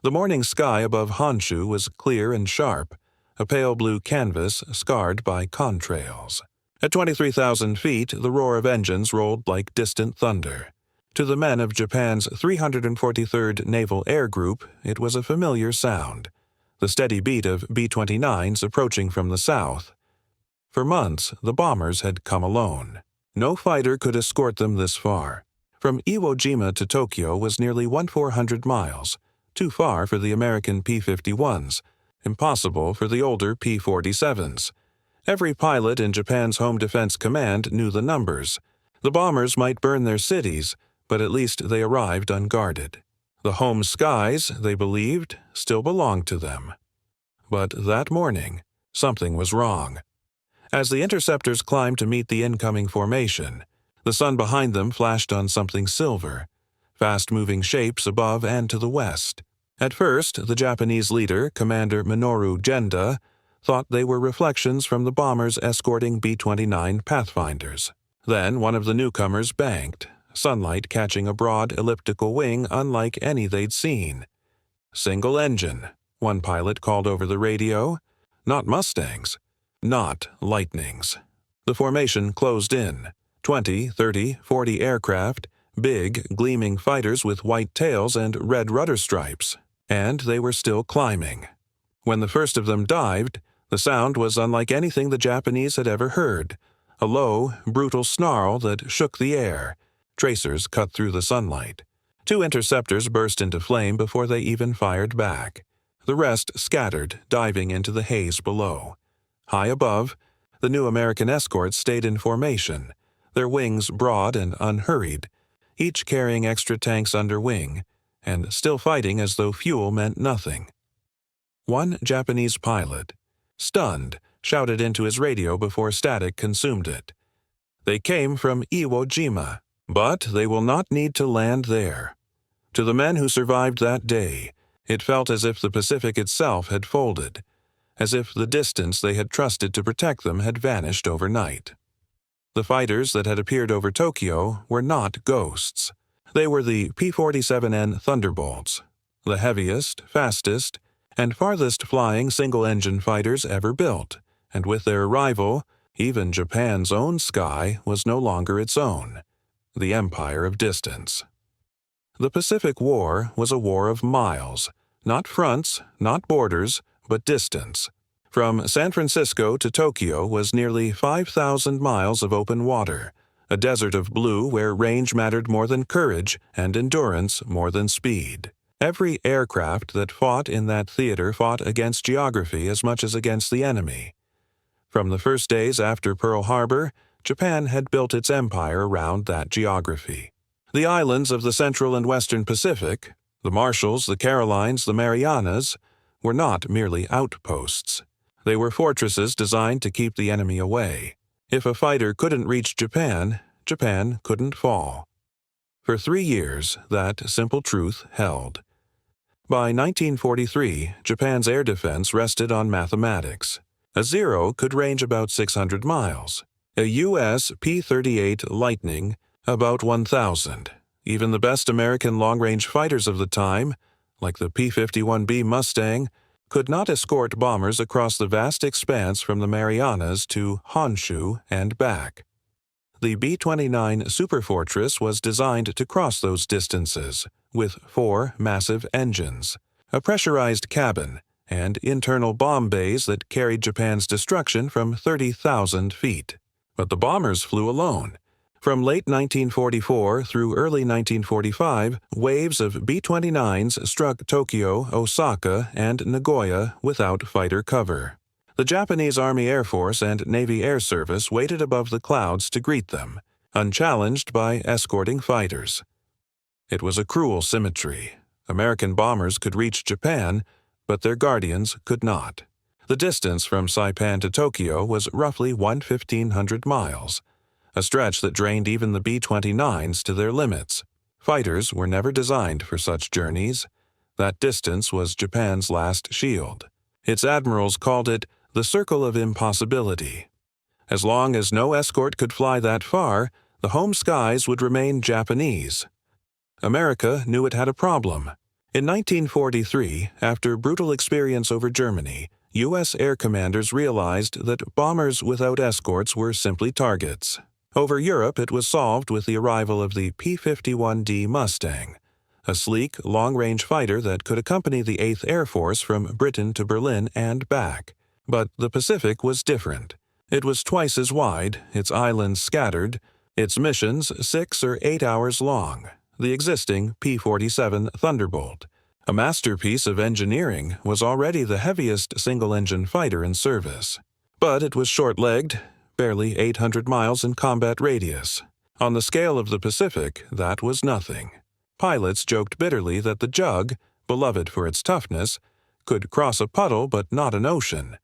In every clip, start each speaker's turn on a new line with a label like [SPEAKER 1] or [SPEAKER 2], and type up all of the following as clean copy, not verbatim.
[SPEAKER 1] The morning sky above Honshu was clear and sharp, a pale blue canvas scarred by contrails. At 23,000 feet, the roar of engines rolled like distant thunder. To the men of Japan's 343rd Naval Air Group, it was a familiar sound, the steady beat of B-29s approaching from the south. For months, the bombers had come alone. No fighter could escort them this far. From Iwo Jima to Tokyo was nearly 1,400 miles, too far for the American P-51s, impossible for the older P-47s. Every pilot in Japan's Home Defense Command knew the numbers. The bombers might burn their cities, but at least they arrived unguarded. The home skies, they believed, still belonged to them. But that morning, something was wrong. As the interceptors climbed to meet the incoming formation, the sun behind them flashed on something silver, fast-moving shapes above and to the west. At first, the Japanese leader, Commander Minoru Genda, thought they were reflections from the bombers escorting B-29 Pathfinders. Then one of the newcomers banked, sunlight catching a broad elliptical wing unlike any they'd seen. "Single engine," one pilot called over the radio. "Not Mustangs. Not Lightnings." The formation closed in. 20, 30, 40 aircraft, big, gleaming fighters with white tails and red rudder stripes. And they were still climbing. When the first of them dived, the sound was unlike anything the Japanese had ever heard, a low, brutal snarl that shook the air. Tracers cut through the sunlight. 2 interceptors burst into flame before they even fired back. The rest scattered, diving into the haze below. High above, the new American escorts stayed in formation, their wings broad and unhurried, each carrying extra tanks under wing, and still fighting as though fuel meant nothing. One Japanese pilot, stunned, shouted into his radio before static consumed it. "They came from Iwo Jima, but they will not need to land there." To the men who survived that day, it felt as if the Pacific itself had folded, as if the distance they had trusted to protect them had vanished overnight. The fighters that had appeared over Tokyo were not ghosts. They were the P-47N Thunderbolts, the heaviest, fastest, and farthest-flying single-engine fighters ever built, and with their arrival, even Japan's own sky was no longer its own, the empire of distance. The Pacific War was a war of miles, not fronts, not borders, but distance. From San Francisco to Tokyo was nearly 5,000 miles of open water, a desert of blue where range mattered more than courage and endurance more than speed. Every aircraft that fought in that theater fought against geography as much as against the enemy. From the first days after Pearl Harbor, Japan had built its empire around that geography. The islands of the Central and Western Pacific, the Marshalls, the Carolines, the Marianas, were not merely outposts. They were fortresses designed to keep the enemy away. If a fighter couldn't reach Japan, Japan couldn't fall. For 3 years, that simple truth held. By 1943, Japan's air defense rested on mathematics. A Zero could range about 600 miles. A U.S. P-38 Lightning, about 1,000. Even the best American long-range fighters of the time, like the P-51B Mustang, could not escort bombers across the vast expanse from the Marianas to Honshu and back. The B-29 Superfortress was designed to cross those distances, with 4 massive engines, a pressurized cabin, and internal bomb bays that carried Japan's destruction from 30,000 feet. But the bombers flew alone. From late 1944 through early 1945, waves of B-29s struck Tokyo, Osaka, and Nagoya without fighter cover. The Japanese Army Air Force and Navy Air Service waited above the clouds to greet them, unchallenged by escorting fighters. It was a cruel symmetry. American bombers could reach Japan, but their guardians could not. The distance from Saipan to Tokyo was roughly 1,500 miles, a stretch that drained even the B-29s to their limits. Fighters were never designed for such journeys. That distance was Japan's last shield. Its admirals called it the Circle of Impossibility. As long as no escort could fly that far, the home skies would remain Japanese. America knew it had a problem. In 1943, after brutal experience over Germany, U.S. air commanders realized that bombers without escorts were simply targets. Over Europe, it was solved with the arrival of the P-51D Mustang, a sleek, long-range fighter that could accompany the 8th Air Force from Britain to Berlin and back. But the Pacific was different. It was twice as wide, its islands scattered, its missions 6 or 8 hours long. The existing P-47 Thunderbolt, a masterpiece of engineering, was already the heaviest single-engine fighter in service. But it was short-legged, barely 800 miles in combat radius. On the scale of the Pacific, that was nothing. Pilots joked bitterly that the Jug, beloved for its toughness, could cross a puddle but not an ocean.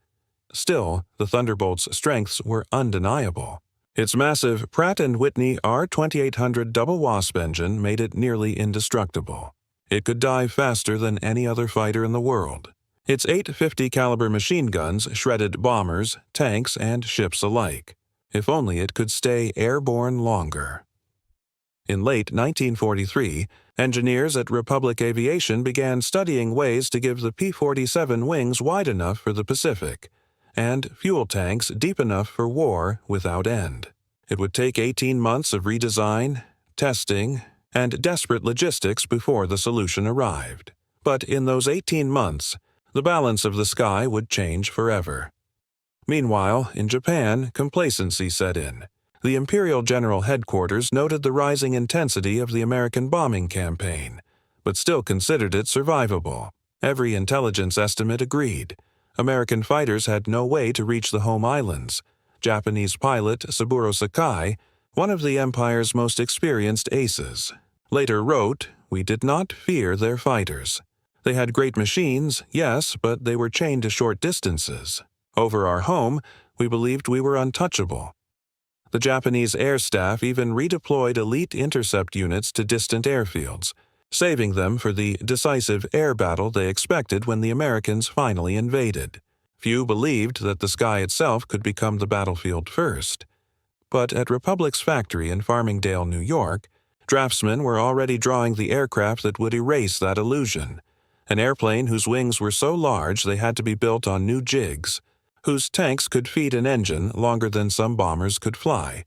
[SPEAKER 1] Still, the Thunderbolt's strengths were undeniable. Its massive Pratt & Whitney R2800 double wasp engine made it nearly indestructible. It could dive faster than any other fighter in the world. Its .850 caliber machine guns shredded bombers, tanks, and ships alike. If only it could stay airborne longer. In late 1943, engineers at Republic Aviation began studying ways to give the P-47 wings wide enough for the Pacific, and fuel tanks deep enough for war without end. It would take 18 months of redesign, testing, and desperate logistics before the solution arrived. But in those 18 months, the balance of the sky would change forever. Meanwhile, in Japan, complacency set in. The Imperial General Headquarters noted the rising intensity of the American bombing campaign, but still considered it survivable. Every intelligence estimate agreed. American fighters had no way to reach the home islands. Japanese pilot Saburo Sakai, one of the Empire's most experienced aces, later wrote, "We did not fear their fighters. They had great machines, yes, but they were chained to short distances. Over our home, we believed we were untouchable." The Japanese air staff even redeployed elite intercept units to distant airfields, saving them for the decisive air battle they expected when the Americans finally invaded. Few believed that the sky itself could become the battlefield first. But at Republic's factory in Farmingdale, New York, draftsmen were already drawing the aircraft that would erase that illusion. An airplane whose wings were so large they had to be built on new jigs, whose tanks could feed an engine longer than some bombers could fly.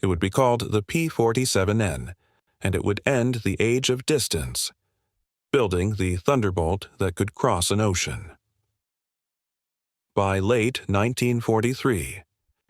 [SPEAKER 1] It would be called the P-47N, and it would end the age of distance, building the Thunderbolt that could cross an ocean. By late 1943,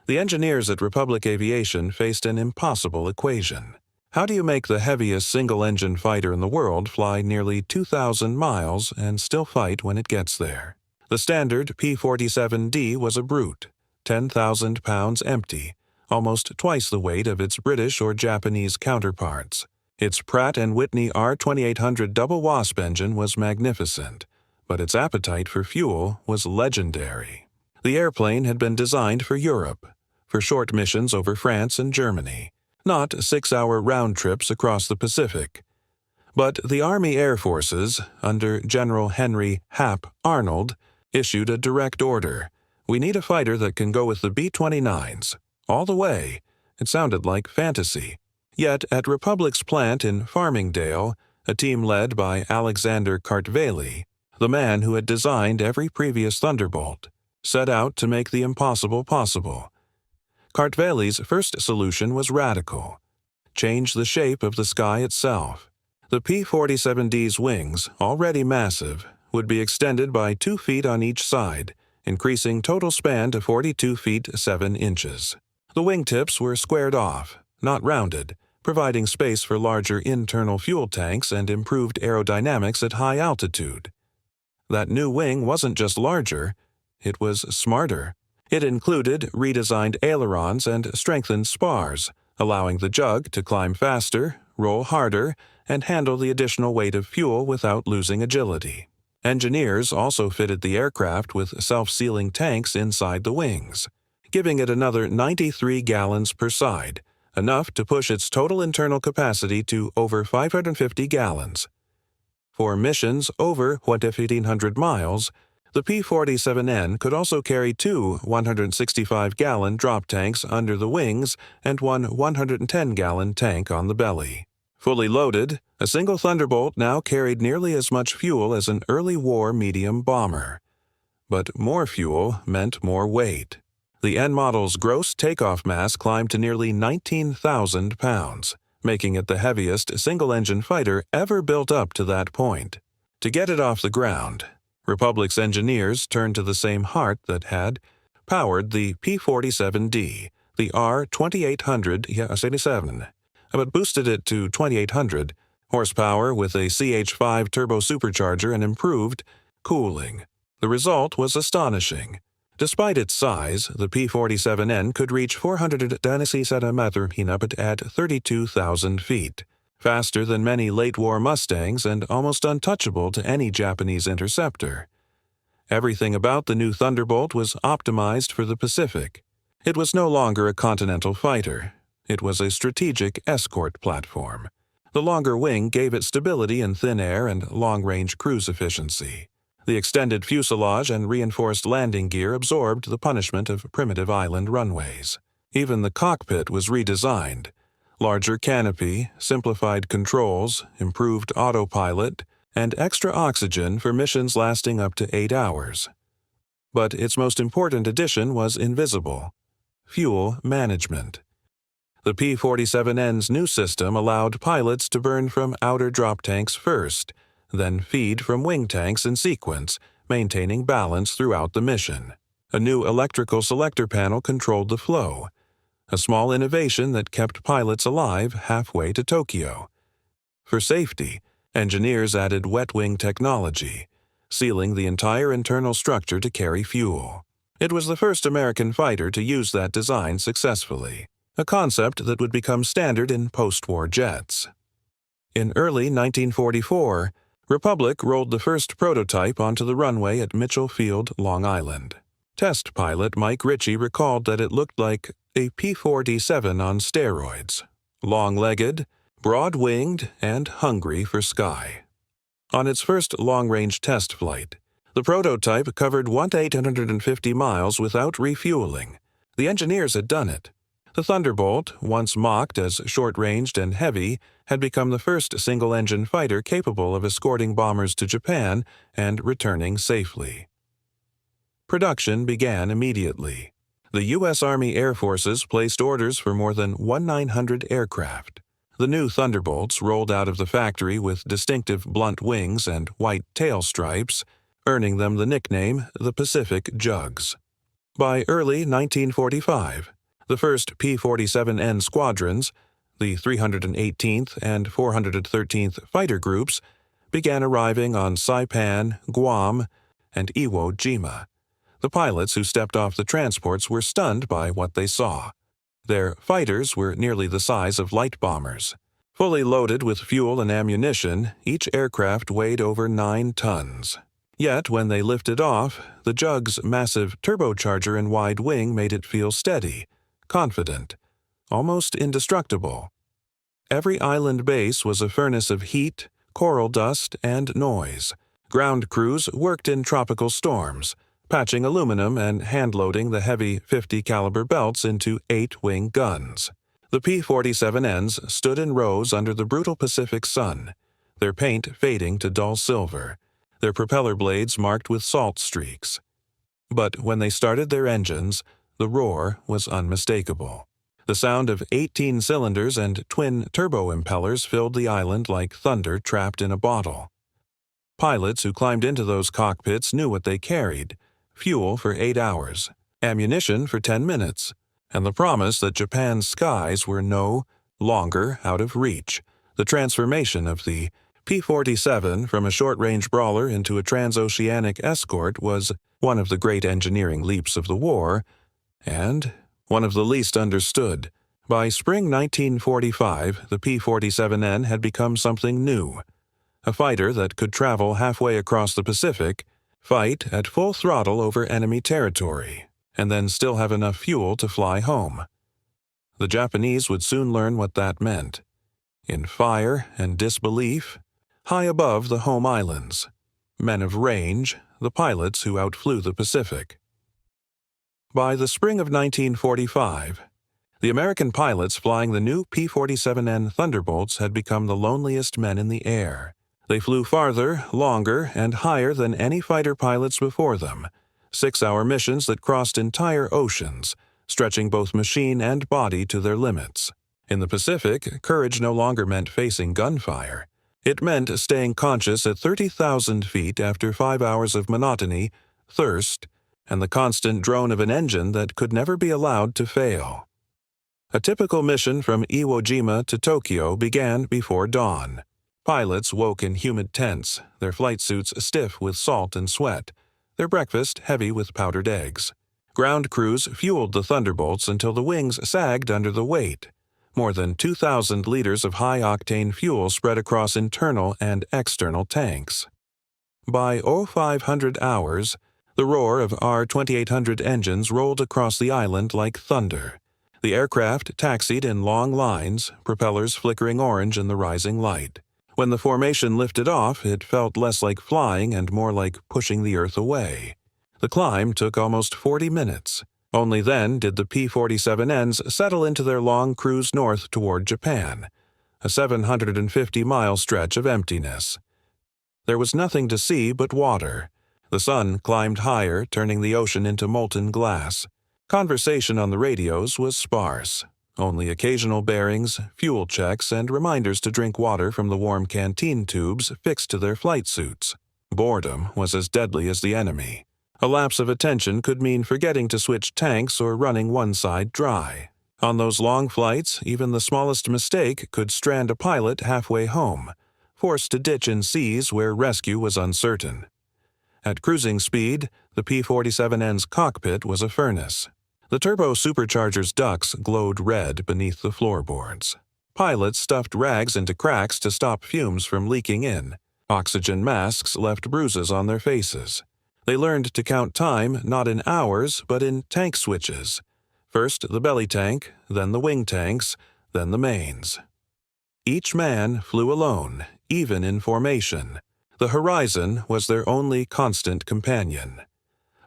[SPEAKER 1] the engineers at Republic Aviation faced an impossible equation. How do you make the heaviest single-engine fighter in the world fly nearly 2,000 miles and still fight when it gets there? The standard P-47D was a brute, 10,000 pounds empty, almost twice the weight of its British or Japanese counterparts. Its Pratt & Whitney R2800 double wasp engine was magnificent, but its appetite for fuel was legendary. The airplane had been designed for Europe, for short missions over France and Germany, not 6-hour round trips across the Pacific. But the Army Air Forces, under General Henry Hap Arnold, issued a direct order. "We need a fighter that can go with the B-29s. All the way." It sounded like fantasy. Yet at Republic's plant in Farmingdale, a team led by Alexander Kartveli, the man who had designed every previous Thunderbolt, set out to make the impossible possible. Kartveli's first solution was radical: change the shape of the sky itself. The P-47D's wings, already massive, would be extended by 2 feet on each side, increasing total span to 42 feet 7 inches. The wingtips were squared off, not rounded, providing space for larger internal fuel tanks and improved aerodynamics at high altitude. That new wing wasn't just larger, it was smarter. It included redesigned ailerons and strengthened spars, allowing the Jug to climb faster, roll harder, and handle the additional weight of fuel without losing agility. Engineers also fitted the aircraft with self-sealing tanks inside the wings, giving it another 93 gallons per side, enough to push its total internal capacity to over 550 gallons. For missions over 1,500 miles, the P-47N could also carry 2 165-gallon drop tanks under the wings and one 110-gallon tank on the belly. Fully loaded, a single Thunderbolt now carried nearly as much fuel as an early war medium bomber. But more fuel meant more weight. The N model's gross takeoff mass climbed to nearly 19,000 pounds, making it the heaviest single-engine fighter ever built up to that point. To get it off the ground, Republic's engineers turned to the same heart that had powered the P-47D, the R-2800-77, but boosted it to 2,800 horsepower with a CH-5 turbo supercharger and improved cooling. The result was astonishing. Despite its size, the P-47N could reach 410 cm at 32,000 feet, faster than many late-war Mustangs and almost untouchable to any Japanese interceptor. Everything about the new Thunderbolt was optimized for the Pacific. It was no longer a continental fighter. It was a strategic escort platform. The longer wing gave it stability in thin air and long-range cruise efficiency. The extended fuselage and reinforced landing gear absorbed the punishment of primitive island runways. Even the cockpit was redesigned. Larger canopy, simplified controls, improved autopilot, and extra oxygen for missions lasting up to 8 hours. But its most important addition was invisible: fuel management. The P-47N's new system allowed pilots to burn from outer drop tanks first, then feed from wing tanks in sequence, maintaining balance throughout the mission. A new electrical selector panel controlled the flow, a small innovation that kept pilots alive halfway to Tokyo. For safety, engineers added wet wing technology, sealing the entire internal structure to carry fuel. It was the first American fighter to use that design successfully, a concept that would become standard in post-war jets. In early 1944, Republic rolled the first prototype onto the runway at Mitchell Field, Long Island. Test pilot Mike Ritchie recalled that it looked like a P-47 on steroids, long-legged, broad-winged, and hungry for sky. On its first long-range test flight, the prototype covered 1,850 miles without refueling. The engineers had done it. The Thunderbolt, once mocked as short-ranged and heavy, had become the first single-engine fighter capable of escorting bombers to Japan and returning safely. Production began immediately. The U.S. Army Air Forces placed orders for more than 1,900 aircraft. The new Thunderbolts rolled out of the factory with distinctive blunt wings and white tail stripes, earning them the nickname the Pacific Jugs. By early 1945, the first P-47N squadrons, the 318th and 413th Fighter Groups, began arriving on Saipan, Guam, and Iwo Jima. The pilots who stepped off the transports were stunned by what they saw. Their fighters were nearly the size of light bombers. Fully loaded with fuel and ammunition, each aircraft weighed over 9 tons. Yet, when they lifted off, the Jug's massive turbocharger and wide wing made it feel steady, confident, almost indestructible. Every island base was a furnace of heat, coral dust, and noise. Ground crews worked in tropical storms, patching aluminum and hand-loading the heavy .50 caliber belts into 8-wing guns. The P-47Ns stood in rows under the brutal Pacific sun, their paint fading to dull silver, their propeller blades marked with salt streaks. But when they started their engines, the roar was unmistakable. The sound of 18 cylinders and twin turbo impellers filled the island like thunder trapped in a bottle. Pilots who climbed into those cockpits knew what they carried: fuel for 8 hours, ammunition for 10 minutes, and the promise that Japan's skies were no longer out of reach. The transformation of the P-47 from a short-range brawler into a transoceanic escort was one of the great engineering leaps of the war, and one of the least understood. By spring 1945, the P-47N had become something new, a fighter that could travel halfway across the Pacific, fight at full throttle over enemy territory, and then still have enough fuel to fly home. The Japanese would soon learn what that meant. In fire and disbelief, high above the home islands, men of range, the pilots who outflew the Pacific. By the spring of 1945, The American pilots flying the new P-47N Thunderbolts had become the loneliest men in the air. They flew farther, longer, and higher than any fighter pilots before them, 6-hour missions that crossed entire oceans, stretching both machine and body to their limits. In the Pacific, courage no longer meant facing gunfire. It meant staying conscious at 30,000 feet after 5 hours of monotony, thirst, and the constant drone of an engine that could never be allowed to fail. A typical mission from Iwo Jima to Tokyo began before dawn. Pilots woke in humid tents, their flight suits stiff with salt and sweat, their breakfast heavy with powdered eggs. Ground crews fueled the Thunderbolts until the wings sagged under the weight. More than 2,000 liters of high-octane fuel spread across internal and external tanks. By 0500 hours, the roar of R-2800 engines rolled across the island like thunder. The aircraft taxied in long lines, propellers flickering orange in the rising light. When the formation lifted off, it felt less like flying and more like pushing the Earth away. The climb took almost 40 minutes. Only then did the P-47Ns settle into their long cruise north toward Japan, a 750-mile stretch of emptiness. There was nothing to see but water. The sun climbed higher, turning the ocean into molten glass. Conversation on the radios was sparse. Only occasional bearings, fuel checks, and reminders to drink water from the warm canteen tubes fixed to their flight suits. Boredom was as deadly as the enemy. A lapse of attention could mean forgetting to switch tanks or running one side dry. On those long flights, even the smallest mistake could strand a pilot halfway home, forced to ditch in seas where rescue was uncertain. At cruising speed, the P-47N's cockpit was a furnace. The turbo-supercharger's ducts glowed red beneath the floorboards. Pilots stuffed rags into cracks to stop fumes from leaking in. Oxygen masks left bruises on their faces. They learned to count time not in hours, but in tank switches. First the belly tank, then the wing tanks, then the mains. Each man flew alone, even in formation. The horizon was their only constant companion.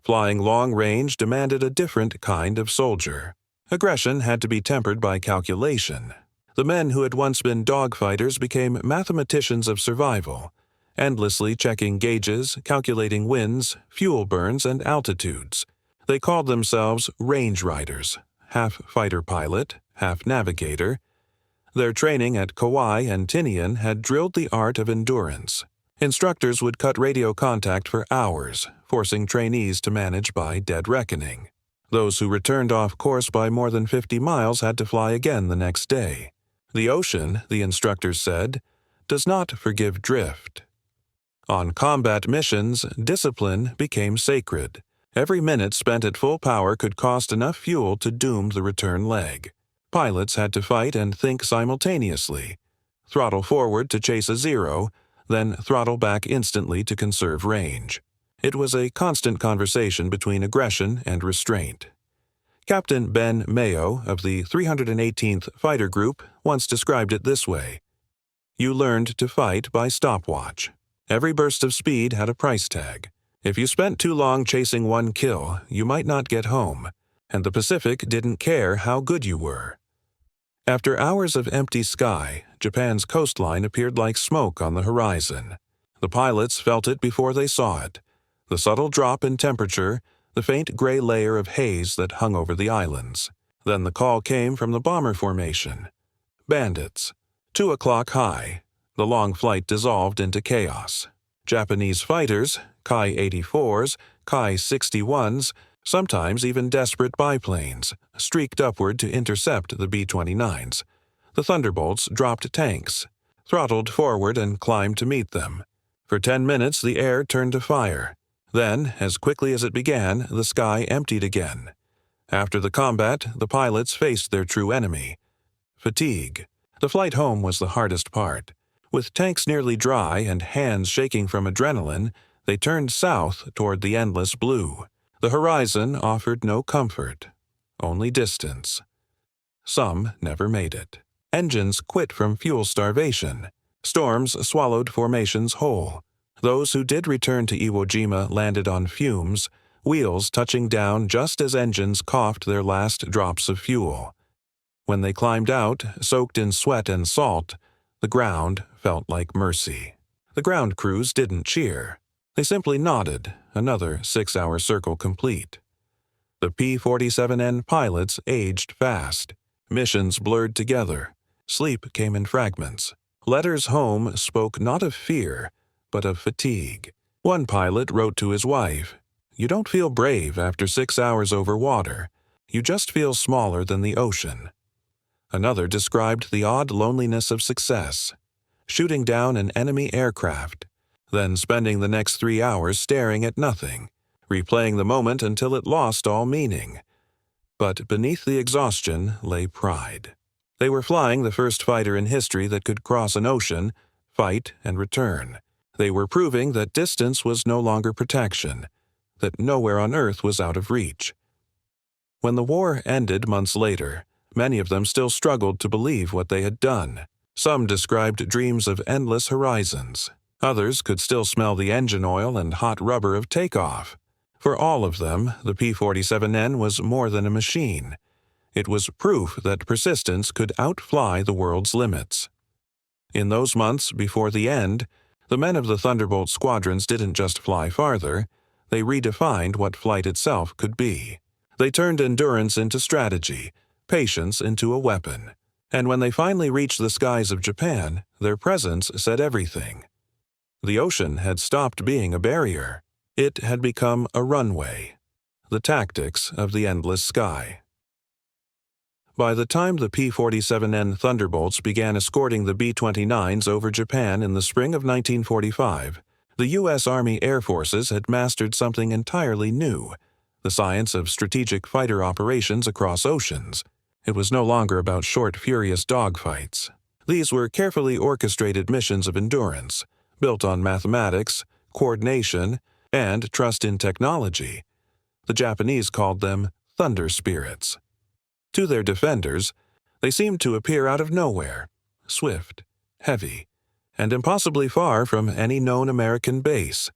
[SPEAKER 1] Flying long range demanded a different kind of soldier. Aggression had to be tempered by calculation. The men who had once been dogfighters became mathematicians of survival, endlessly checking gauges, calculating winds, fuel burns, and altitudes. They called themselves range riders, half fighter pilot, half navigator. Their training at Kauai and Tinian had drilled the art of endurance. Instructors would cut radio contact for hours, forcing trainees to manage by dead reckoning. Those who returned off course by more than 50 miles had to fly again the next day. The ocean, the instructors said, does not forgive drift. On combat missions, discipline became sacred. Every minute spent at full power could cost enough fuel to doom the return leg. Pilots had to fight and think simultaneously. Throttle forward to chase a zero, then throttle back instantly to conserve range. It was a constant conversation between aggression and restraint. Captain Ben Mayo of the 318th Fighter Group once described it this way: "You learned to fight by stopwatch. Every burst of speed had a price tag. If you spent too long chasing one kill, you might not get home, and the Pacific didn't care how good you were." After hours of empty sky, Japan's coastline appeared like smoke on the horizon. The pilots felt it before they saw it. The subtle drop in temperature, the faint gray layer of haze that hung over the islands. Then the call came from the bomber formation. Bandits. 2 o'clock high. The long flight dissolved into chaos. Japanese fighters, Ki-84s, Ki-61s, sometimes even desperate biplanes, streaked upward to intercept the B-29s. The Thunderbolts dropped tanks, throttled forward and climbed to meet them. For 10 minutes the air turned to fire. Then, as quickly as it began, the sky emptied again. After the combat, the pilots faced their true enemy: fatigue. The flight home was the hardest part. With tanks nearly dry and hands shaking from adrenaline, they turned south toward the endless blue. The horizon offered no comfort, only distance. Some never made it. Engines quit from fuel starvation. Storms swallowed formations whole. Those who did return to Iwo Jima landed on fumes, wheels touching down just as engines coughed their last drops of fuel. When they climbed out, soaked in sweat and salt, the ground felt like mercy. The ground crews didn't cheer. They simply nodded, another 6-hour circle complete. The P-47N pilots aged fast. Missions blurred together. Sleep came in fragments. Letters home spoke not of fear, but of fatigue. One pilot wrote to his wife, "You don't feel brave after 6 hours over water. You just feel smaller than the ocean." Another described the odd loneliness of success, shooting down an enemy aircraft, then spending the next 3 hours staring at nothing, replaying the moment until it lost all meaning. But beneath the exhaustion lay pride. They were flying the first fighter in history that could cross an ocean, fight, and return. They were proving that distance was no longer protection, that nowhere on Earth was out of reach. When the war ended months later, many of them still struggled to believe what they had done. Some described dreams of endless horizons. Others could still smell the engine oil and hot rubber of takeoff. For all of them, the P-47N was more than a machine. It was proof that persistence could outfly the world's limits. In those months before the end, the men of the Thunderbolt squadrons didn't just fly farther, they redefined what flight itself could be. They turned endurance into strategy, patience into a weapon. And when they finally reached the skies of Japan, their presence said everything. The ocean had stopped being a barrier. It had become a runway, the tactics of the endless sky. By the time the P-47N Thunderbolts began escorting the B-29s over Japan in the spring of 1945, the U.S. Army Air Forces had mastered something entirely new, the science of strategic fighter operations across oceans. It was no longer about short, furious dogfights. These were carefully orchestrated missions of endurance, built on mathematics, coordination, and trust in technology. The Japanese called them thunder spirits. To their defenders, they seemed to appear out of nowhere, swift, heavy, and impossibly far from any known American base.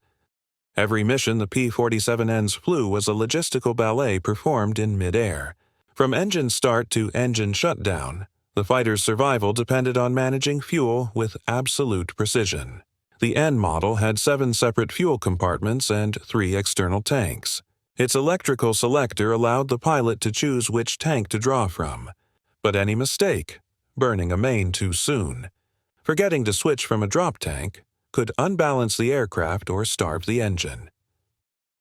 [SPEAKER 1] Every mission the P-47Ns flew was a logistical ballet performed in midair. From engine start to engine shutdown, the fighter's survival depended on managing fuel with absolute precision. The N model had 7 separate fuel compartments and 3 external tanks. Its electrical selector allowed the pilot to choose which tank to draw from. But any mistake, burning a main too soon, forgetting to switch from a drop tank, could unbalance the aircraft or starve the engine.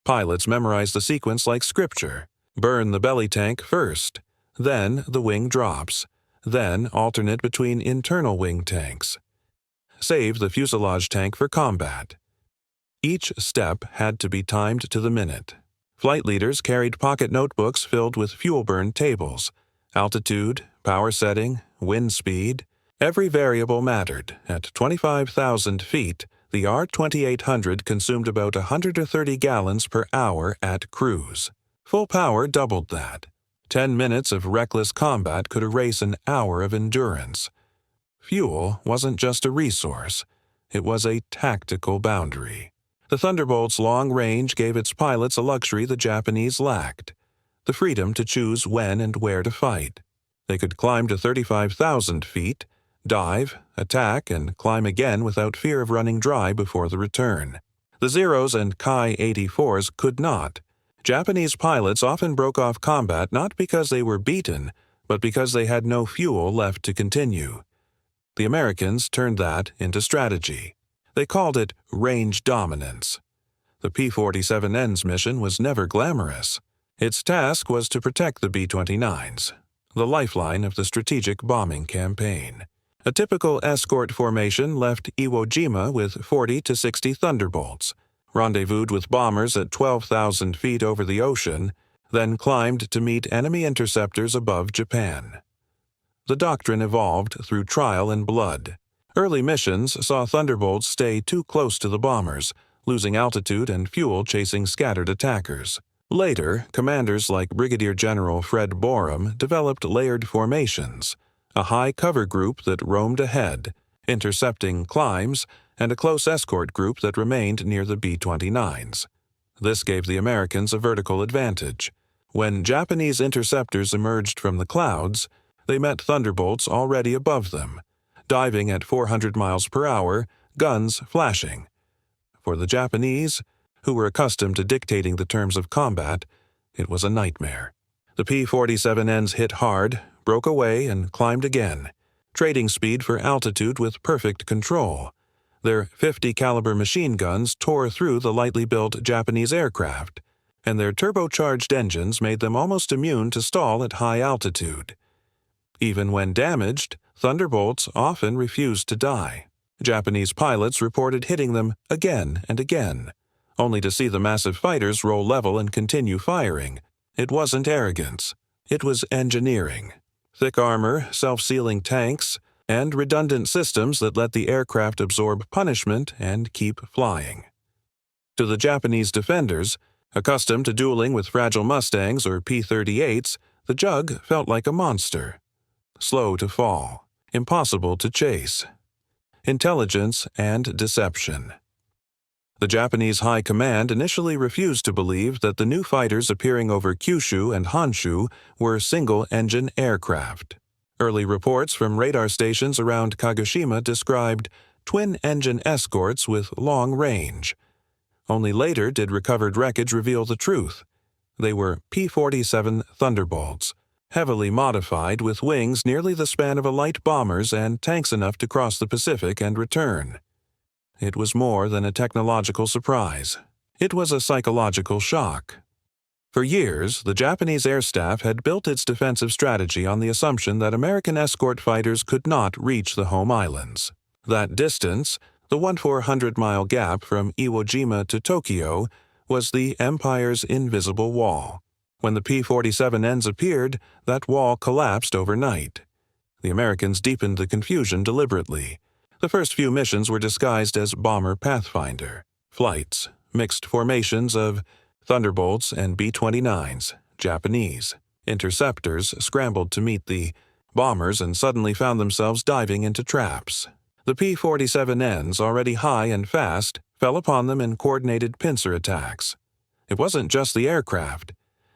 [SPEAKER 1] Pilots memorized the sequence like scripture. Burn the belly tank first, then the wing drops, then alternate between internal wing tanks. Save the fuselage tank for combat. Each step had to be timed to the minute. Flight leaders carried pocket notebooks filled with fuel burn tables. Altitude, power setting, wind speed. Every variable mattered. At 25,000 feet, the R-2800 consumed about 130 gallons per hour at cruise. Full power doubled that. 10 minutes of reckless combat could erase an hour of endurance. Fuel wasn't just a resource. It was a tactical boundary. The Thunderbolt's long range gave its pilots a luxury the Japanese lacked, the freedom to choose when and where to fight. They could climb to 35,000 feet, dive, attack, and climb again without fear of running dry before the return. The Zeros and Kai-84s could not. Japanese pilots often broke off combat not because they were beaten, but because they had no fuel left to continue. The Americans turned that into strategy. They called it range dominance. The P-47N's mission was never glamorous. Its task was to protect the B-29s, the lifeline of the strategic bombing campaign. A typical escort formation left Iwo Jima with 40 to 60 Thunderbolts, rendezvoused with bombers at 12,000 feet over the ocean, then climbed to meet enemy interceptors above Japan. The doctrine evolved through trial and blood. Early missions saw Thunderbolts stay too close to the bombers, losing altitude and fuel chasing scattered attackers. Later, commanders like Brigadier General Fred Borum developed layered formations, a high cover group that roamed ahead, intercepting climbs, and a close escort group that remained near the B-29s. This gave the Americans a vertical advantage. When Japanese interceptors emerged from the clouds, they met Thunderbolts already above them, diving at 400 miles per hour, guns flashing. For the Japanese, who were accustomed to dictating the terms of combat, it was a nightmare. The P-47Ns hit hard, broke away, and climbed again, trading speed for altitude with perfect control. Their 50-caliber machine guns tore through the lightly built Japanese aircraft, and their turbocharged engines made them almost immune to stall at high altitude. Even when damaged, Thunderbolts often refused to die. Japanese pilots reported hitting them again and again, only to see the massive fighters roll level and continue firing. It wasn't arrogance. It was engineering. Thick armor, self-sealing tanks, and redundant systems that let the aircraft absorb punishment and keep flying. To the Japanese defenders, accustomed to dueling with fragile Mustangs or P-38s, the Jug felt like a monster. Slow to fall, impossible to chase. Intelligence and deception. The Japanese High Command initially refused to believe that the new fighters appearing over Kyushu and Honshu were single-engine aircraft. Early reports from radar stations around Kagoshima described twin-engine escorts with long range. Only later did recovered wreckage reveal the truth. They were P-47 Thunderbolts, heavily modified with wings nearly the span of a light bomber's and tanks enough to cross the Pacific and return. It was more than a technological surprise. It was a psychological shock. For years, the Japanese air staff had built its defensive strategy on the assumption that American escort fighters could not reach the home islands. That distance, the 1,400-mile gap from Iwo Jima to Tokyo, was the Empire's invisible wall. When the P-47Ns appeared, that wall collapsed overnight. The Americans deepened the confusion deliberately. The first few missions were disguised as Bomber Pathfinder flights, mixed formations of Thunderbolts and B-29s, Japanese. Interceptors scrambled to meet the bombers and suddenly found themselves diving into traps. The P-47Ns, already high and fast, fell upon them in coordinated pincer attacks. It wasn't just the aircraft.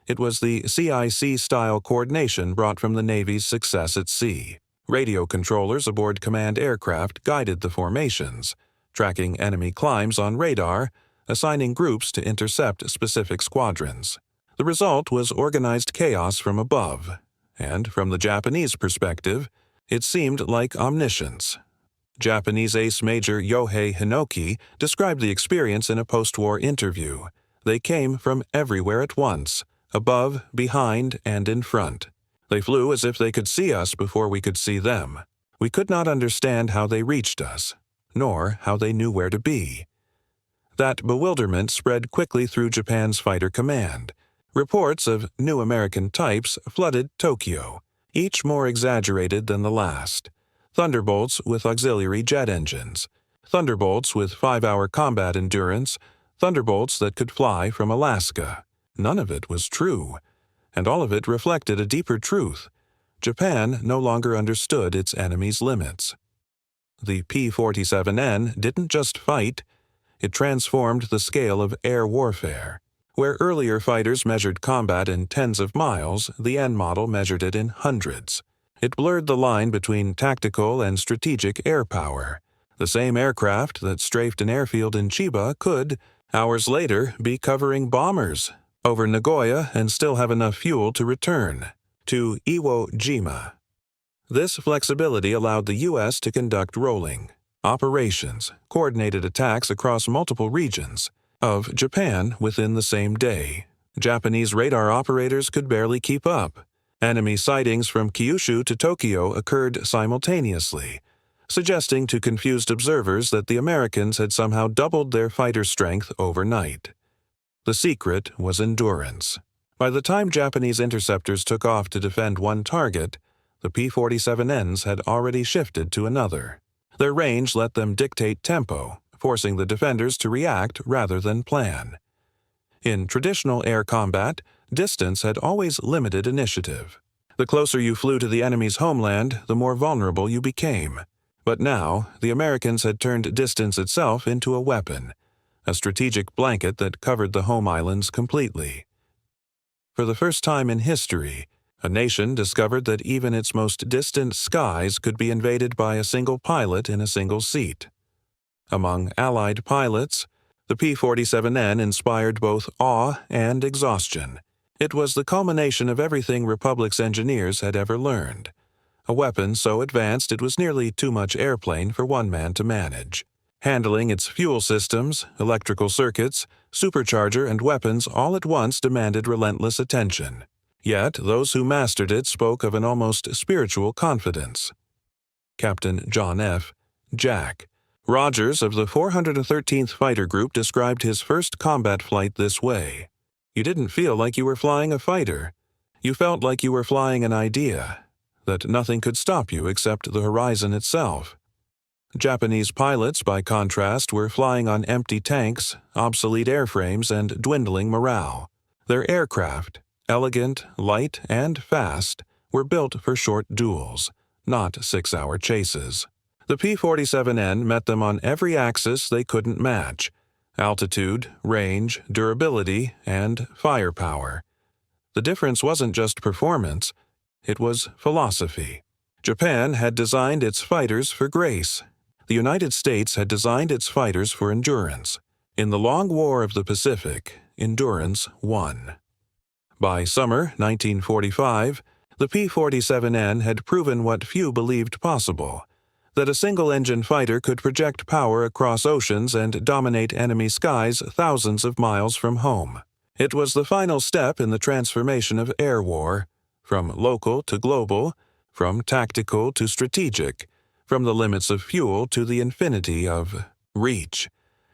[SPEAKER 1] It was the CIC-style coordination brought from the Navy's success at sea. Radio controllers aboard command aircraft guided the formations, tracking enemy climbs on radar, assigning groups to intercept specific squadrons. The result was organized chaos from above, and from the Japanese perspective, it seemed like omniscience. Japanese ace Major Yohei Hinoki described the experience in a post-war interview. They came from everywhere at once, above, behind, and in front. They flew as if they could see us before we could see them. We could not understand how they reached us, nor how they knew where to be. That bewilderment spread quickly through Japan's fighter command. Reports of new American types flooded Tokyo, each more exaggerated than the last. Thunderbolts with auxiliary jet engines, Thunderbolts with 5-hour combat endurance, Thunderbolts that could fly from Alaska. None of it was true, and all of it reflected a deeper truth. Japan no longer understood its enemy's limits. The P-47N didn't just fight, it transformed the scale of air warfare. Where earlier fighters measured combat in tens of miles, the N model measured it in hundreds. It blurred the line between tactical and strategic air power. The same aircraft that strafed an airfield in Chiba could, hours later, be covering bombers over Nagoya and still have enough fuel to return to Iwo Jima. This flexibility allowed the U.S. to conduct rolling operations, coordinated attacks across multiple regions of Japan within the same day. Japanese radar operators could barely keep up. Enemy sightings from Kyushu to Tokyo occurred simultaneously, suggesting to confused observers that the Americans had somehow doubled their fighter strength overnight. The secret was endurance. By the time Japanese interceptors took off to defend one target, the P-47Ns had already shifted to another. Their range let them dictate tempo, forcing the defenders to react rather than plan. In traditional air combat, distance had always limited initiative. The closer you flew to the enemy's homeland, the more vulnerable you became. But now, the Americans had turned distance itself into a weapon, a strategic blanket that covered the home islands completely. For the first time in history, A nation discovered that even its most distant skies could be invaded by a single pilot in a single seat. Among Allied pilots, the P-47N inspired both awe and exhaustion. It was the culmination of everything Republic's engineers had ever learned. A weapon so advanced it was nearly too much airplane for one man to manage. Handling its fuel systems, electrical circuits, supercharger, and weapons all at once demanded relentless attention. Yet those who mastered it spoke of an almost spiritual confidence. Captain John F. Jack Rogers of the 413th Fighter Group described his first combat flight this way. "You didn't feel like you were flying a fighter. You felt like you were flying an idea, that nothing could stop you except the horizon itself." Japanese pilots, by contrast, were flying on empty tanks, obsolete airframes, and dwindling morale. Their aircraft, elegant, light, and fast, were built for short duels, not 6-hour chases. The P-47N met them on every axis they couldn't match: altitude, range, durability, and firepower. The difference wasn't just performance, it was philosophy. Japan had designed its fighters for grace. The United States had designed its fighters for endurance. In the long war of the Pacific, endurance won. By summer 1945, the P-47N had proven what few believed possible: that a single-engine fighter could project power across oceans and dominate enemy skies thousands of miles from home. It was the final step in the transformation of air war, from local to global, from tactical to strategic, from the limits of fuel to the infinity of reach.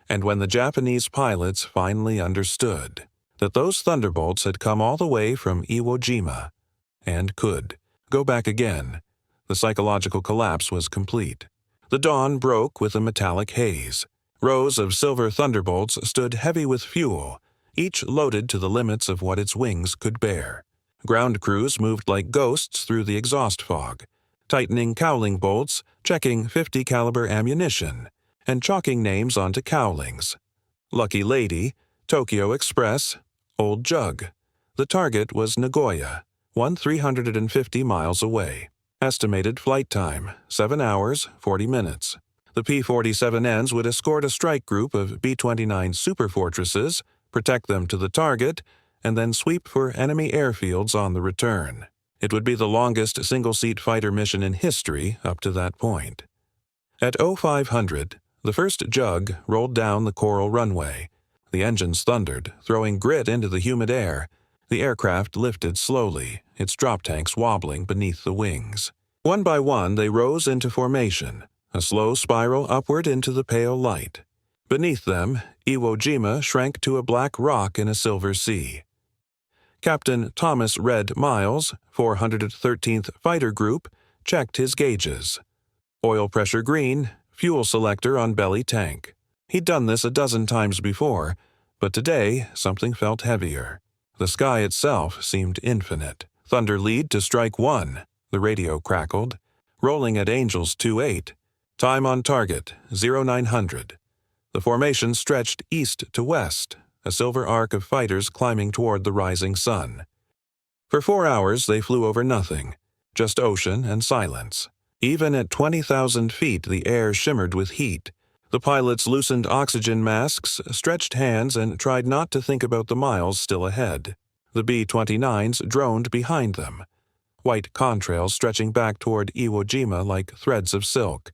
[SPEAKER 1] And when the Japanese pilots finally understood that those Thunderbolts had come all the way from Iwo Jima and could go back again, the psychological collapse was complete. The dawn broke with a metallic haze. Rows of silver Thunderbolts stood heavy with fuel, each loaded to the limits of what its wings could bear. Ground crews moved like ghosts through the exhaust fog, tightening cowling bolts, checking .50 caliber ammunition, and chalking names onto cowlings. Lucky Lady, Tokyo Express, Old Jug. The target was Nagoya, 350 miles away. Estimated flight time, 7 hours, 40 minutes. The P-47Ns would escort a strike group of B-29 superfortresses, protect them to the target, and then sweep for enemy airfields on the return. It would be the longest single-seat fighter mission in history up to that point. At 0500, the first Jug rolled down the coral runway. The engines thundered, throwing grit into the humid air. The aircraft lifted slowly, its drop tanks wobbling beneath the wings. One by one, they rose into formation, a slow spiral upward into the pale light. Beneath them, Iwo Jima shrank to a black rock in a silver sea. Captain Thomas Red Miles, 413th Fighter Group, checked his gauges. Oil pressure green, fuel selector on belly tank. He'd done this a dozen times before, but today something felt heavier. The sky itself seemed infinite. Thunder lead to strike 1, the radio crackled. Rolling at Angels 28. Time on target, 0900. The formation stretched east to west, a silver arc of fighters climbing toward the rising sun. For 4 hours they flew over nothing, just ocean and silence. Even at 20,000 feet the air shimmered with heat. The pilots loosened oxygen masks, stretched hands, and tried not to think about the miles still ahead. The B-29s droned behind them, white contrails stretching back toward Iwo Jima like threads of silk.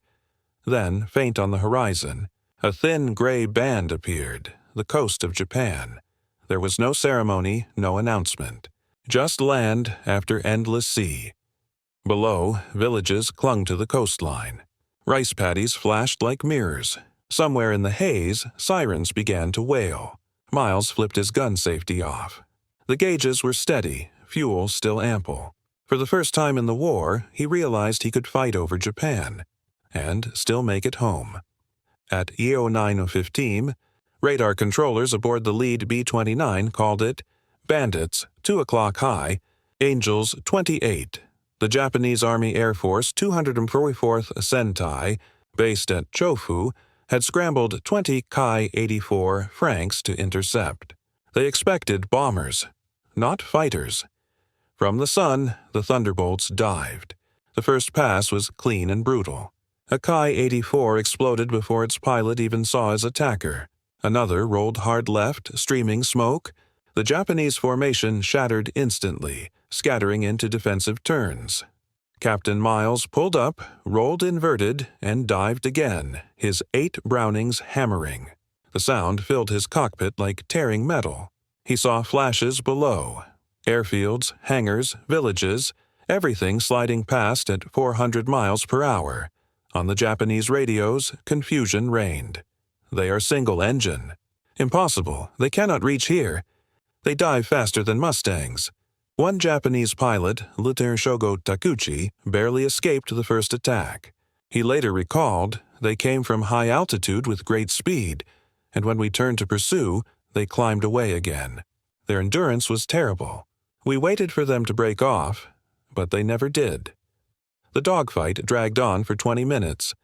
[SPEAKER 1] Then, faint on the horizon, a thin gray band appeared, the coast of Japan. There was no ceremony, no announcement. Just land after endless sea. Below, villages clung to the coastline. Rice paddies flashed like mirrors. Somewhere in the haze, sirens began to wail. Miles flipped his gun safety off. The gauges were steady, fuel still ample. For the first time in the war, he realized he could fight over Japan and still make it home. At EO 9:15, radar controllers aboard the lead B-29 called it Bandits, 2 o'clock high, Angels 28. The Japanese Army Air Force 244th Sentai, based at Chofu, had scrambled 20 Kai-84 Franks to intercept. They expected bombers, not fighters. From the sun, the Thunderbolts dived. The first pass was clean and brutal. A Ki-84 exploded before its pilot even saw his attacker. Another rolled hard left, streaming smoke. The Japanese formation shattered instantly, scattering into defensive turns. Captain Miles pulled up, rolled inverted, and dived again, his 8 Brownings hammering. The sound filled his cockpit like tearing metal. He saw flashes below. Airfields, hangars, villages, everything sliding past at 400 miles per hour. On the Japanese radios, confusion reigned. They are single-engine. Impossible, they cannot reach here. They dive faster than Mustangs. One Japanese pilot, Lieutenant Shogo Takuchi, barely escaped the first attack. He later recalled, "They came from high altitude with great speed, and when we turned to pursue, they climbed away again. Their endurance was terrible. We waited for them to break off, but they never did." The dogfight dragged on for 20 minutes,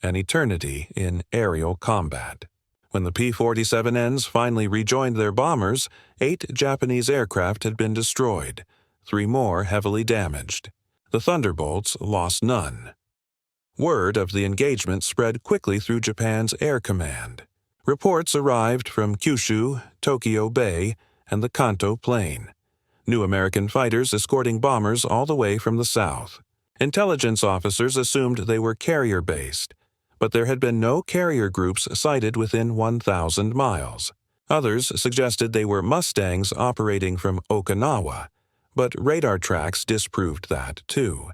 [SPEAKER 1] an eternity in aerial combat. When the P-47Ns finally rejoined their bombers, 8 Japanese aircraft had been destroyed, 3 more heavily damaged. The Thunderbolts lost none. Word of the engagement spread quickly through Japan's Air Command. Reports arrived from Kyushu, Tokyo Bay, and the Kanto Plain. New American fighters escorting bombers all the way from the south. Intelligence officers assumed they were carrier-based, but there had been no carrier groups sighted within 1,000 miles. Others suggested they were Mustangs operating from Okinawa, but radar tracks disproved that, too.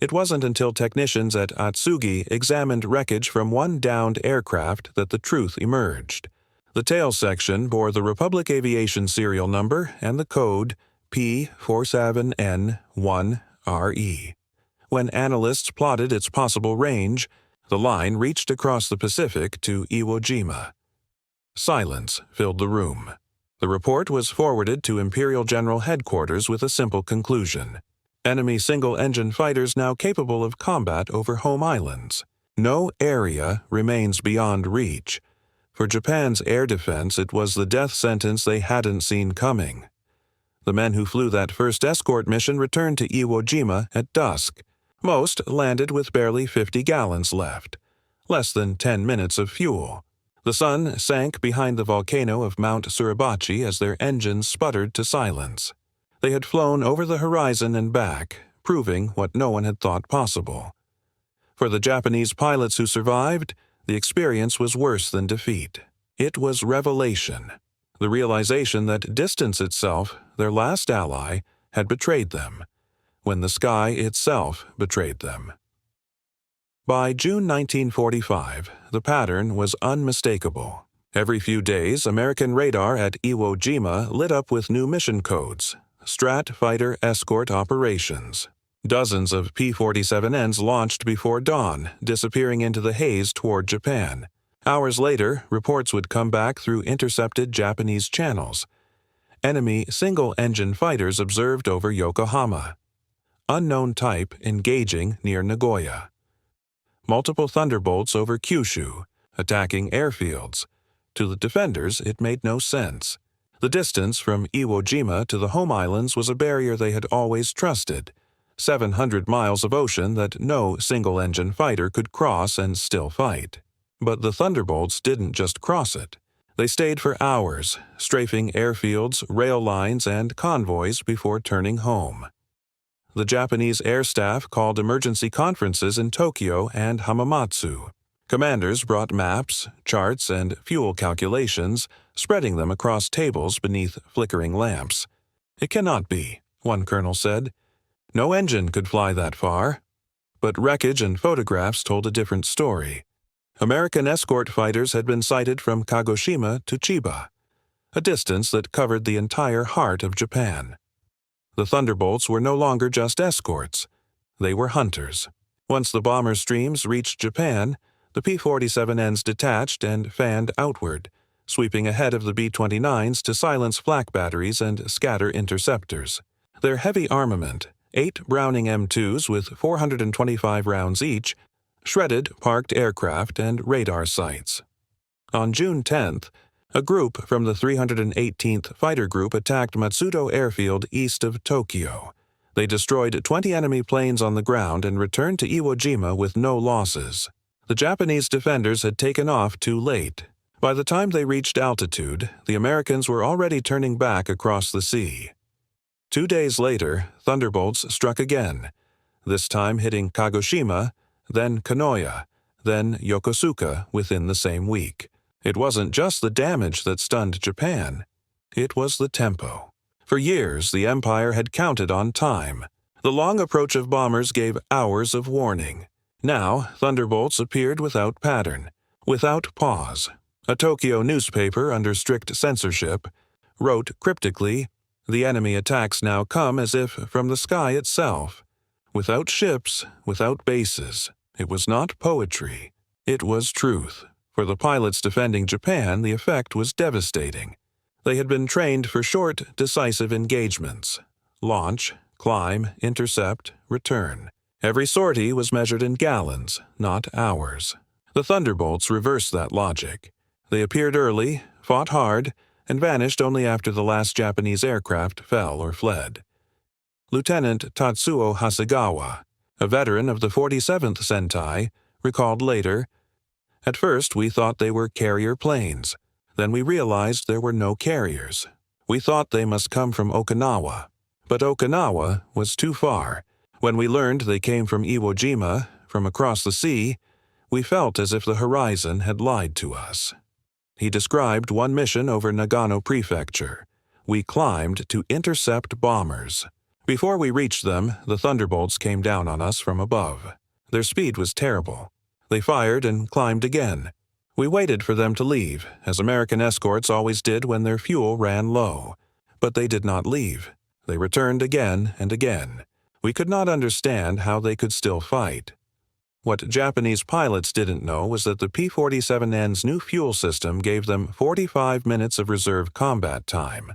[SPEAKER 1] It wasn't until technicians at Atsugi examined wreckage from one downed aircraft that the truth emerged. The tail section bore the Republic Aviation serial number and the code P-47N-1RE. When analysts plotted its possible range, the line reached across the Pacific to Iwo Jima. Silence filled the room. The report was forwarded to Imperial General Headquarters with a simple conclusion. Enemy single-engine fighters now capable of combat over home islands. No area remains beyond reach. For Japan's air defense, it was the death sentence they hadn't seen coming. The men who flew that first escort mission returned to Iwo Jima at dusk. Most landed with barely 50 gallons left, less than 10 minutes of fuel. The sun sank behind the volcano of Mount Suribachi as their engines sputtered to silence. They had flown over the horizon and back, proving what no one had thought possible. For the Japanese pilots who survived, the experience was worse than defeat. It was revelation, the realization that distance itself, their last ally, had betrayed them, when the sky itself betrayed them. By June 1945, the pattern was unmistakable. Every few days, American radar at Iwo Jima lit up with new mission codes, Strat Fighter Escort Operations. Dozens of P-47Ns launched before dawn, disappearing into the haze toward Japan. Hours later, reports would come back through intercepted Japanese channels. Enemy single-engine fighters observed over Yokohama. Unknown type engaging near Nagoya. Multiple Thunderbolts over Kyushu, attacking airfields. To the defenders, it made no sense. The distance from Iwo Jima to the home islands was a barrier they had always trusted. 700 miles of ocean that no single-engine fighter could cross and still fight. But the Thunderbolts didn't just cross it. They stayed for hours, strafing airfields, rail lines, and convoys before turning home. The Japanese air staff called emergency conferences in Tokyo and Hamamatsu. Commanders brought maps, charts, and fuel calculations, spreading them across tables beneath flickering lamps. "It cannot be," one colonel said. "No engine could fly that far." But wreckage and photographs told a different story. American escort fighters had been sighted from Kagoshima to Chiba, a distance that covered the entire heart of Japan. The Thunderbolts were no longer just escorts. They were hunters. Once the bomber streams reached Japan, the P-47Ns detached and fanned outward, sweeping ahead of the B-29s to silence flak batteries and scatter interceptors. Their heavy armament, 8 Browning M2s with 425 rounds each, shredded parked aircraft and radar sites. On June 10th, A group from the 318th Fighter Group attacked Matsudo Airfield east of Tokyo. They destroyed 20 enemy planes on the ground and returned to Iwo Jima with no losses. The Japanese defenders had taken off too late. By the time they reached altitude, the Americans were already turning back across the sea. 2 days later, Thunderbolts struck again, this time hitting Kagoshima, then Kanoya, then Yokosuka within the same week. It wasn't just the damage that stunned Japan. It was the tempo. For years, the Empire had counted on time. The long approach of bombers gave hours of warning. Now, Thunderbolts appeared without pattern, without pause. A Tokyo newspaper, under strict censorship, wrote cryptically, "The enemy attacks now come as if from the sky itself." Without ships, without bases. It was not poetry. It was truth. For the pilots defending Japan, the effect was devastating. They had been trained for short, decisive engagements. Launch, climb, intercept, return. Every sortie was measured in gallons, not hours. The Thunderbolts reversed that logic. They appeared early, fought hard, and vanished only after the last Japanese aircraft fell or fled. Lieutenant Tatsuo Hasegawa, a veteran of the 47th Sentai, recalled later, "At first we thought they were carrier planes. Then we realized there were no carriers. We thought they must come from Okinawa. But Okinawa was too far. When we learned they came from Iwo Jima, from across the sea, we felt as if the horizon had lied to us." He described one mission over Nagano Prefecture. We climbed to intercept bombers. Before we reached them, the Thunderbolts came down on us from above. Their speed was terrible. They fired and climbed again. We waited for them to leave, as American escorts always did when their fuel ran low. But they did not leave. They returned again and again. We could not understand how they could still fight. What Japanese pilots didn't know was that the P-47N's new fuel system gave them 45 minutes of reserve combat time.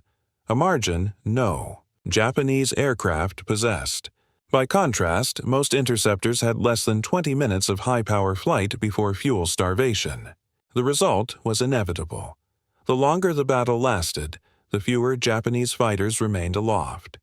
[SPEAKER 1] A margin no Japanese aircraft possessed. By contrast, most interceptors had less than 20 minutes of high-power flight before fuel starvation. The result was inevitable. The longer the battle lasted, the fewer Japanese fighters remained aloft.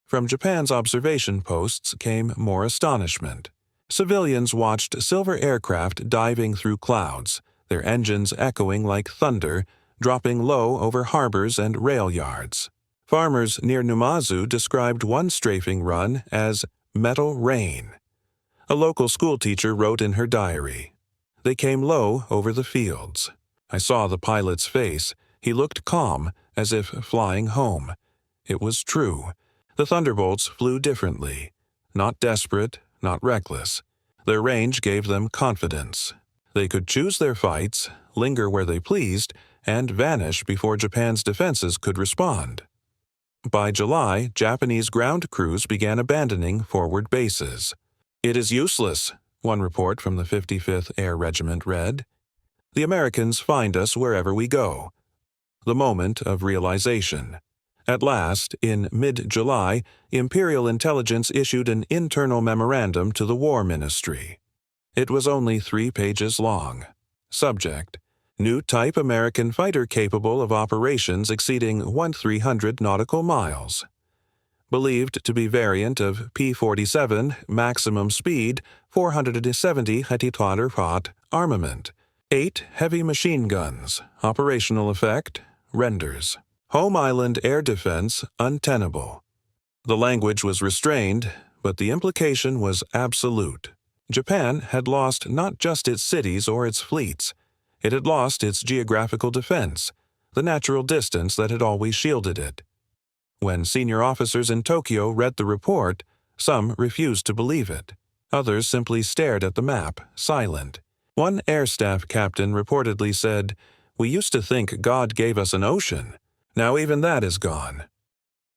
[SPEAKER 1] From Japan's observation posts came more astonishment. Civilians watched silver aircraft diving through clouds, their engines echoing like thunder, dropping low over harbors and rail yards. Farmers near Numazu described one strafing run as metal rain. A local schoolteacher wrote in her diary, "They came low over the fields. I saw the pilot's face. He looked calm, as if flying home. It was true. The Thunderbolts flew differently. Not desperate, not reckless. Their range gave them confidence. They could choose their fights, linger where they pleased, and vanish before Japan's defenses could respond." By July, Japanese ground crews began abandoning forward bases. "It is useless," one report from the 55th Air Regiment read. "The Americans find us wherever we go." The moment of realization. At last, in mid-July, Imperial Intelligence issued an internal memorandum to the War Ministry. It was only 3 pages long. Subject: New type American fighter capable of operations exceeding 1,300 nautical miles. Believed to be variant of P-47, maximum speed, 470 hektometer armament. 8 heavy machine guns, operational effect, renders. Home island air defense untenable. The language was restrained, but the implication was absolute. Japan had lost not just its cities or its fleets. It had lost its geographical defense, the natural distance that had always shielded it. When senior officers in Tokyo read the report, some refused to believe it. Others simply stared at the map, silent. One air staff captain reportedly said, "We used to think God gave us an ocean. Now even that is gone.